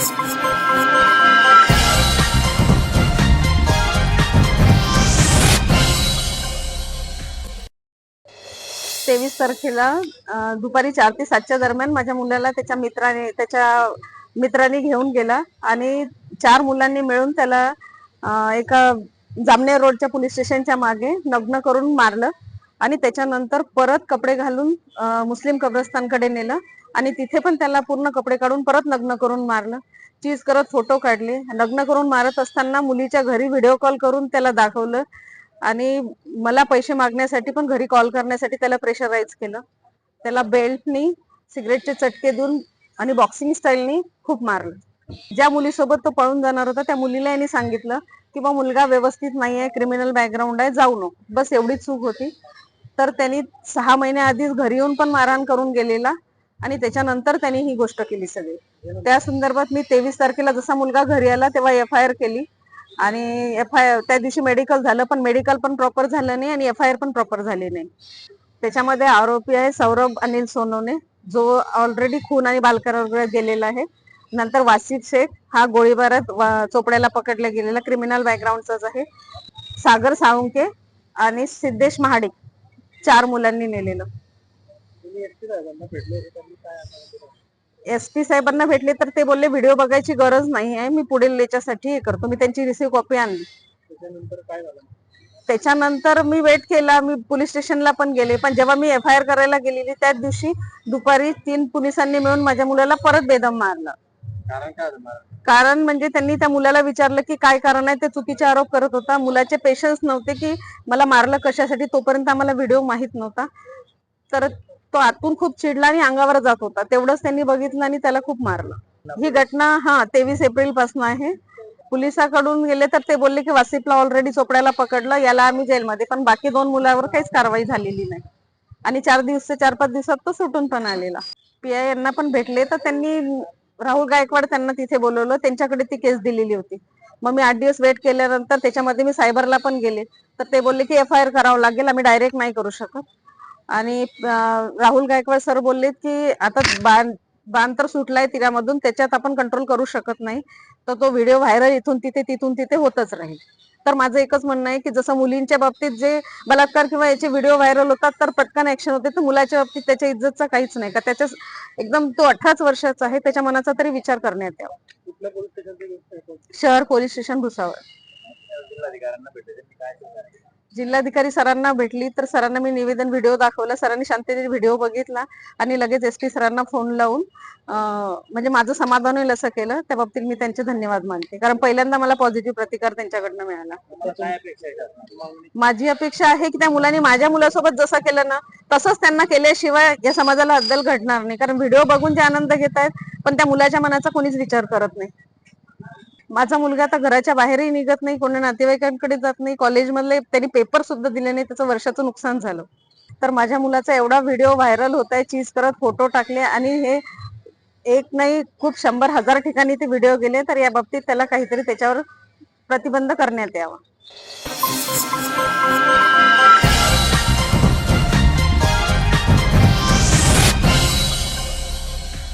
23 तारखेला दुपारी 4 ते 7च्या दरम्यान माझ्या मुलाला त्याच्या मित्राने घेऊन गेला आणि 4 मुलांनी मिळून त्याला एका जामनेर रोडच्या पोलीस स्टेशनच्या मागे नग्न करून मारलं आणि त्याच्यानंतर परत कपडे घालून मुस्लिम कब्रस्तानकडे नेलं आणि तिथे पण त्याला पूर्ण कपडे काढून परत नग्न करून मारलं. चीज करत फोटो काढले. लग्न करून मारत असताना मुलीच्या घरी व्हिडिओ कॉल करून त्याला दाखवलं आणि मला पैसे मागण्यासाठी पण घरी कॉल करण्यासाठी त्याला प्रेशराईज केलं. त्याला बेल्टनी, सिगरेटचे चटके देऊन आणि बॉक्सिंग स्टाईलनी खूप मारलं. ज्या मुलीसोबत तो पळून जाणार होता त्या मुलीला यांनी सांगितलं की बा मुलगा व्यवस्थित नाहीये, क्रिमिनल बॅकग्राऊंड आहे, जाऊ नको. बस एवढीच चूक होती. तर त्यांनी 6 महिन्याआधीच घरी येऊन पण मारहाण करून गेलेला आणि त्याच्यानंतर त्यांनी ही गोष्ट केली सगळी. त्या संदर्भात मी 23 तारखेला जसा मुलगा घरी आला तेव्हा FIR केली आणि त्या दिवशी मेडिकल झालं पण मेडिकल पण प्रॉपर झालं नाही आणि FIR पण प्रॉपर झाली नाही. त्याच्यामध्ये आरोपी आहे सौरभ अनिल सोनवणे, जो ऑलरेडी खून आणि बालकारागृहात गेलेला आहे. नंतर वासिफ शेख हा गोळीबारात चोपड्याला पकडला गेलेला क्रिमिनल बॅकग्राऊंडचाच आहे. सागर साळुंके आणि सिद्धेश महाडिक 4 मुलांनी नेलेलं. SP साहेबांना भेटले तर ते बोलले व्हिडिओ बघायची गरज नाही आहे, मी पुढील याच्यासाठी हे करतो. मी त्यांची रिसिव्ह कॉपी आणली. त्याच्यानंतर मी वेट केला. मी पोलीस स्टेशनला पण गेले पण जेव्हा मी FIR करायला गेलेली त्याच दिवशी दुपारी 3 पोलिसांनी मिळून माझ्या मुलाला परत बेदम मारलं. कारण म्हणजे त्यांनी त्या मुलाला विचारलं की काय कारण आहे, ते चुकीचे आरोप करत होता. मुलाचे पेशन्स नव्हते की मला मारलं कशासाठी, तोपर्यंत आम्हाला व्हिडिओ माहित नव्हता. तर तो आतून खूप चिडला आणि अंगावर जात होता. तेवढंच त्यांनी बघितलं आणि त्याला खूप मारलं. ही घटना 23 एप्रिल पासून आहे. पोलिसांकडून गेले तर ते बोलले की वासिफला ऑलरेडी चोपड्याला पकडलं, याला आम्ही जेलमध्ये. पण बाकी 2 मुलांवर काहीच कारवाई झालेली नाही आणि 4-5 दिवसात तो सुटून पण आलेला. PI यांना पण भेटले तर त्यांनी राहुल गायकवाड त्यांना तिथे बोलवलं, त्यांच्याकडे ती केस दिलेली होती. मग मी 8 दिवस वेट केल्यानंतर त्याच्यामध्ये मी सायबरला पण गेले तर ते बोलले की FIR करावं लागेल, आम्ही डायरेक्ट नाही करू शकत. आणि राहुल गायकवाड सर बोलले की आता बाण तर सुटलाय तिच्यामधून, त्याच्यात आपण कंट्रोल करू शकत नाही, तर तो व्हिडिओ व्हायरल इथून तिथे होतच राहील. तर माझं एकच म्हणणं आहे की जसं मुलींच्या बाबतीत जे बलात्कार किंवा याचे व्हिडिओ व्हायरल होतात तर पटकन ऍक्शन होते, तर मुलाच्या बाबतीत त्याच्या इज्जतचा काहीच नाही का. त्याच्या एकदम तो 18 वर्षाचा आहे, त्याच्या मनाचा तरी विचार करण्यात यावा. शहर पोलीस स्टेशन भुसावळ. जिल्हाधिकारी सरांना भेटली तर सरांना मी निवेदन व्हिडिओ दाखवला. सरांनी शांततेने व्हिडिओ बघितला आणि लगेच SP सरांना फोन लावून म्हणजे माझं समाधान होईल असं केलं. त्या बाबतीत मी त्यांचे धन्यवाद मानते, कारण पहिल्यांदा मला पॉझिटिव्ह प्रतिकार त्यांच्याकडनं मिळाला. माझी अपेक्षा आहे की त्या मुलांनी माझ्या मुलासोबत जसं केलं ना तसंच त्यांना केल्याशिवाय या समाजाला अद्दल घडणार नाही. कारण व्हिडिओ बघून जे आनंद घेत आहेत पण त्या मुलाच्या मनाचा कोणीच विचार करत नाही. माझा मुलगा आता घराच्या बाहेरही निघत नाही, कोणी नातेवाईकांकडे जात नाही, कॉलेजमधले त्यांनी पेपर सुद्धा दिले नाही, त्याचं वर्षाचं नुकसान झालं. तर माझ्या मुलाचा एवढा व्हिडिओ व्हायरल होत आहे, चीज करत फोटो टाकले आणि हे एक नाही खूप 100,000 ठिकाणी ते व्हिडिओ गेले. तर या बाबतीत त्याला काहीतरी त्याच्यावर प्रतिबंध करण्यात यावा.